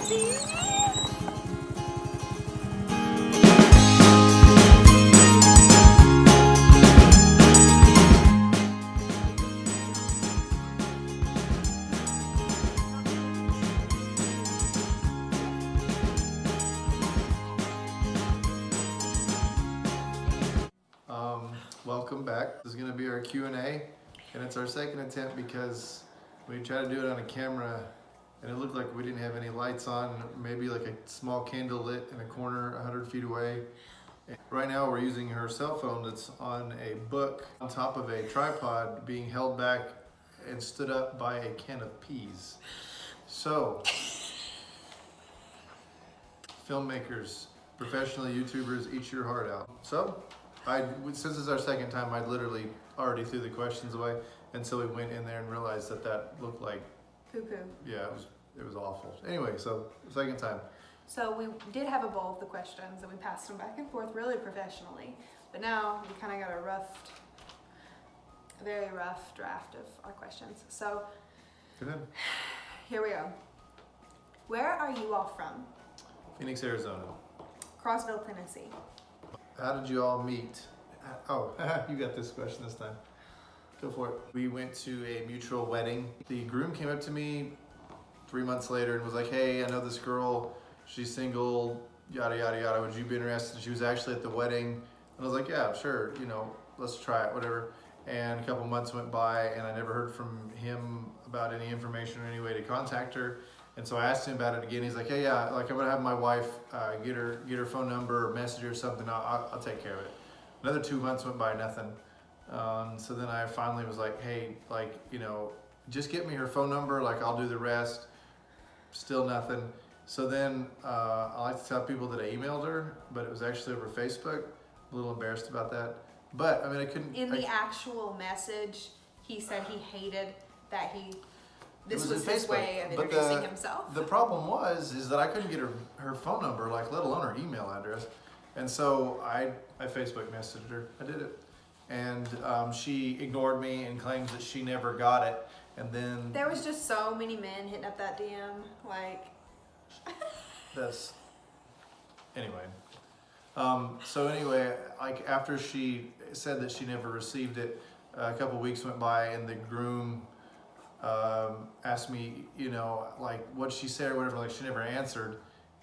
Welcome back. This is going to be our Q&A, and it's our second attempt because we tried to do it on a camera and it looked like we didn't have any lights on, maybe like a small candle lit in a corner 100 feet away. Right now we're using her cell phone that's on a book on top of a tripod being held back and stood up by a can of peas. So, filmmakers, professional YouTubers, eat your heart out. So, since it's our second time, I literally already threw the questions away, and so we went in there and realized that looked like poo-poo. Yeah, it was awful. Anyway, so second time. So we did have a bowl of the questions, and we passed them back and forth really professionally. But now we kind of got a very rough draft of our questions. So Go ahead. Here we go. Where are you all from? Phoenix, Arizona. Crossville, Tennessee. How did you all meet? Oh, you got this question this time. Go for it. We went to a mutual wedding. The groom came up to me 3 months later and was like, hey, I know this girl, she's single, yada, yada, yada. Would you be interested? She was actually at the wedding. And I was like, yeah, sure, let's try it, whatever. And a couple months went by and I never heard from him about any information or any way to contact her. And so I asked him about it again. He's like, hey, yeah, like I'm gonna have my wife get her phone number or message her or something. I'll take care of it. Another 2 months went by, nothing. So then I finally was like, hey, just get me her phone number. Like I'll do the rest. Still nothing. So then I like to tell people that I emailed her, but it was actually over Facebook. A little embarrassed about that. But I mean, I couldn't. In the actual message, he said he hated that this was his way of introducing himself. The problem is that I couldn't get her phone number, like let alone her email address. And so I Facebook messaged her. I did it. And she ignored me and claims that she never got it. And then there was just so many men hitting up that DM, like. Anyway. So anyway, like after she said that she never received it, a couple weeks went by and the groom asked me, like what she said or whatever, like she never answered.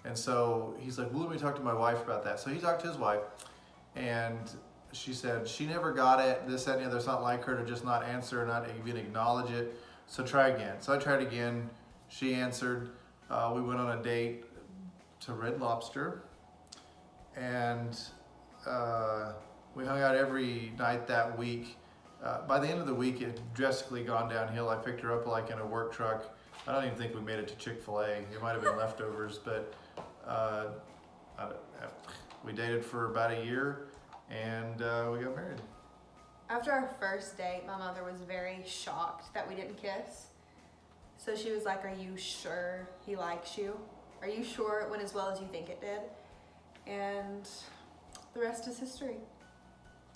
And so he's like, well, let me talk to my wife about that. So he talked to his wife and she said she never got it, this, that, and the other. It's not like her to just not answer, not even acknowledge it. So try again. So I tried again. She answered. We went on a date to Red Lobster, and we hung out every night that week. By the end of the week, it had drastically gone downhill. I picked her up like in a work truck. I don't even think we made it to Chick-fil-A. It might have been leftovers, but we dated for about a year, and we got married. After our first date, my mother was very shocked that we didn't kiss. So she was like, are you sure he likes you? Are you sure it went as well as you think it did? And the rest is history.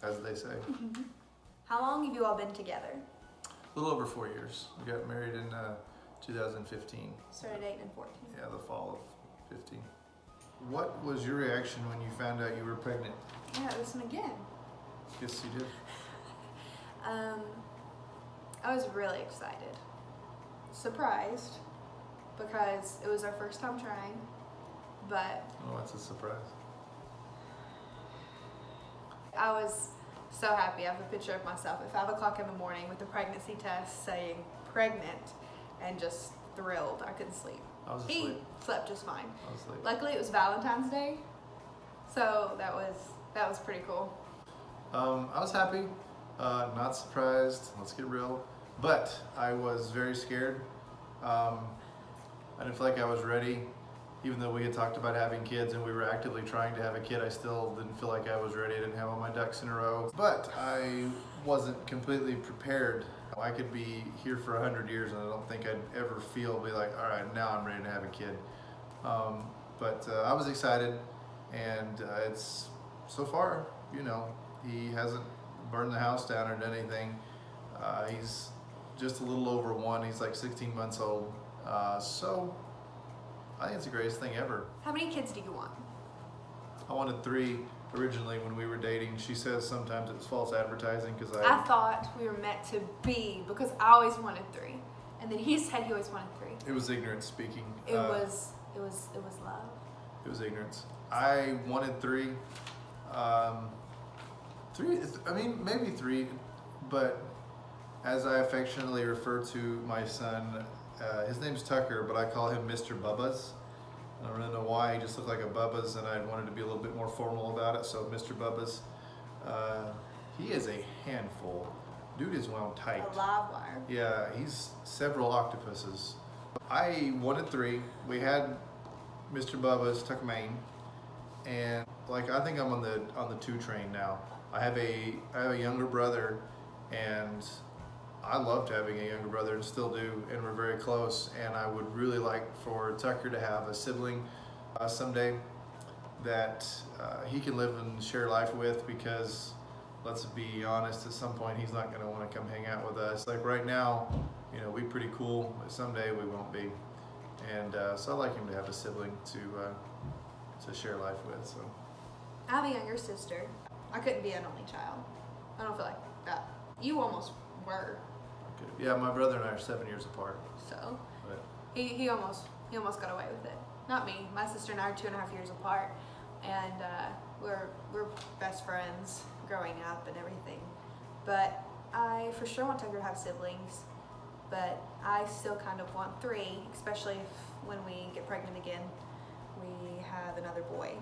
As they say. How long have you all been together? A little over 4 years. We got married in 2015. Started dating in 14. Yeah, the fall of 15. What was your reaction when you found out you were pregnant? Yeah, listen again. Yes, you did. I was really excited. Surprised, because it was our first time trying, but... Oh, that's a surprise. I was so happy. I have a picture of myself at 5 o'clock in the morning with a pregnancy test saying pregnant and just thrilled. I couldn't sleep. I was He asleep. slept just fine. I was asleep. Luckily it was Valentine's Day, so that was pretty cool. I was happy, not surprised, let's get real, but I was very scared. I didn't feel like I was ready. Even though we had talked about having kids and we were actively trying to have a kid, I still didn't feel like I was ready. I didn't have all my ducks in a row. But I wasn't completely prepared. I could be here for 100 years and I don't think I'd ever be like, all right, now I'm ready to have a kid. But I was excited, and it's so far, he hasn't burned the house down or done anything. He's just a little over 1. He's like 16 months old. So I think it's the greatest thing ever. How many kids do you want? I wanted 3 originally when we were dating. She says sometimes it's false advertising because I thought we were meant to be because I always wanted 3, and then he said he always wanted 3. It was ignorance speaking. It was love. It was ignorance. I wanted 3. 3. I mean, maybe 3, but as I affectionately refer to my son, his name's Tucker, but I call him Mr. Bubba's. I don't really know why. He just looked like a Bubba's, and I wanted to be a little bit more formal about it. So Mr. Bubba's. He is a handful. Dude is wound tight. A live wire. Yeah, he's several octopuses. I wanted 3. We had Mr. Bubba's, Tucker, Maine, and like I think I'm on the 2 train now. I have a younger brother, and I loved having a younger brother and still do, and we're very close. And I would really like for Tucker to have a sibling someday that he can live and share life with, because let's be honest, at some point he's not going to want to come hang out with us. Like right now, you know, we're pretty cool, but someday we won't be. And so I'd like him to have a sibling to share life with. So I have a younger sister. I couldn't be an only child. I don't feel like that. You almost were. okay. Yeah, my brother and I are 7 years apart. So But he almost got away with it. Not me. My sister and I are 2.5 years apart, and we're best friends growing up and everything. But I for sure want Tucker to have siblings, but I still kind of want 3, especially if when we get pregnant again, we have another boy.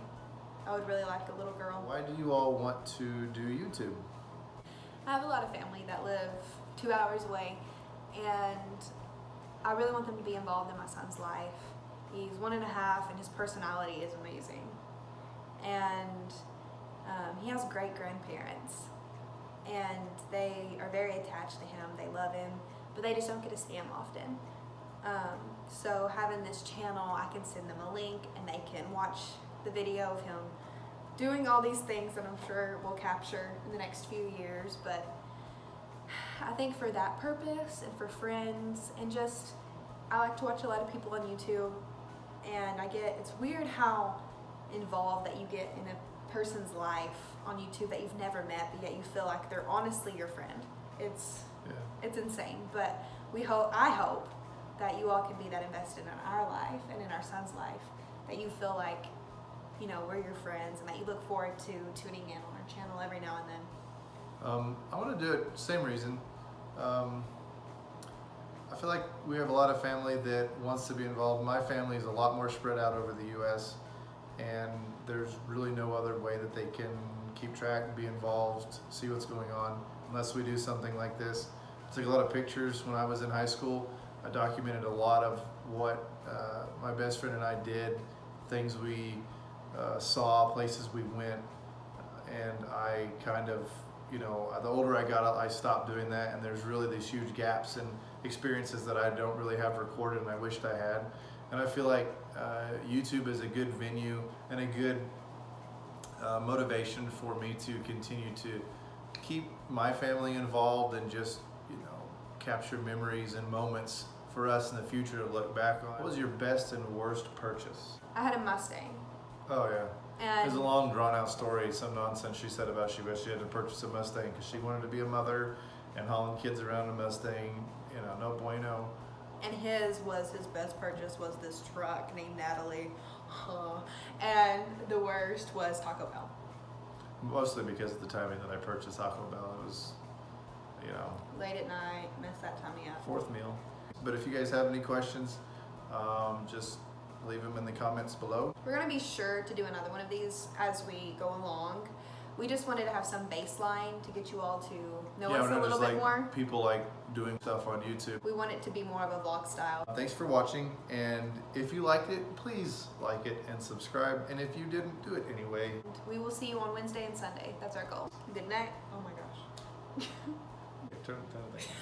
I would really like a little girl. why do you all want to do YouTube? I have a lot of family that live 2 hours away, and I really want them to be involved in my son's life. He's 1.5, and his personality is amazing. And he has great grandparents, and they are very attached to him. They love him, but they just don't get to see him often. So having this channel, I can send them a link, and they can watch the video of him doing all these things that I'm sure we'll capture in the next few years. But I think for that purpose and for friends, and just I like to watch a lot of people on YouTube, and it's weird how involved that you get in a person's life on YouTube that you've never met, but yet you feel like they're honestly your friend. It's insane. But I hope that you all can be that invested in our life and in our son's life, that you feel like, you know, we're your friends, and that you look forward to tuning in on our channel every now and then. I want to do it, same reason. I feel like we have a lot of family that wants to be involved. My family is a lot more spread out over the U.S., and there's really no other way that they can keep track and be involved, see what's going on, unless we do something like this. I took a lot of pictures when I was in high school. I documented a lot of what my best friend and I did, things we saw, places we went, and I kind of, you know, the older I got, I stopped doing that, and there's really these huge gaps in experiences that I don't really have recorded, and I wished I had. And I feel like YouTube is a good venue and a good motivation for me to continue to keep my family involved and just, you know, capture memories and moments for us in the future to look back on. What was your best and worst purchase? I had a Mustang. Oh yeah. And There's a long drawn out story, some nonsense she said about she wished she had to purchase a Mustang because she wanted to be a mother and hauling kids around a Mustang, you know, no bueno. And his best purchase was this truck named Natalie. And the worst was Taco Bell. Mostly because of the timing that I purchased Taco Bell. It was, you know, Late at night, messed that tummy up. 4th meal. But if you guys have any questions, just leave them in the comments below. We're gonna be sure to do another one of these as we go along. We just wanted to have some baseline to get you all to know us a little bit more. People like doing stuff on YouTube. We want it to be more of a vlog style. Thanks for watching, and if you liked it, please like it and subscribe, and if you didn't, do it anyway. We will see you on Wednesday and Sunday. That's our goal. Good night. Oh my gosh. Turn the thing.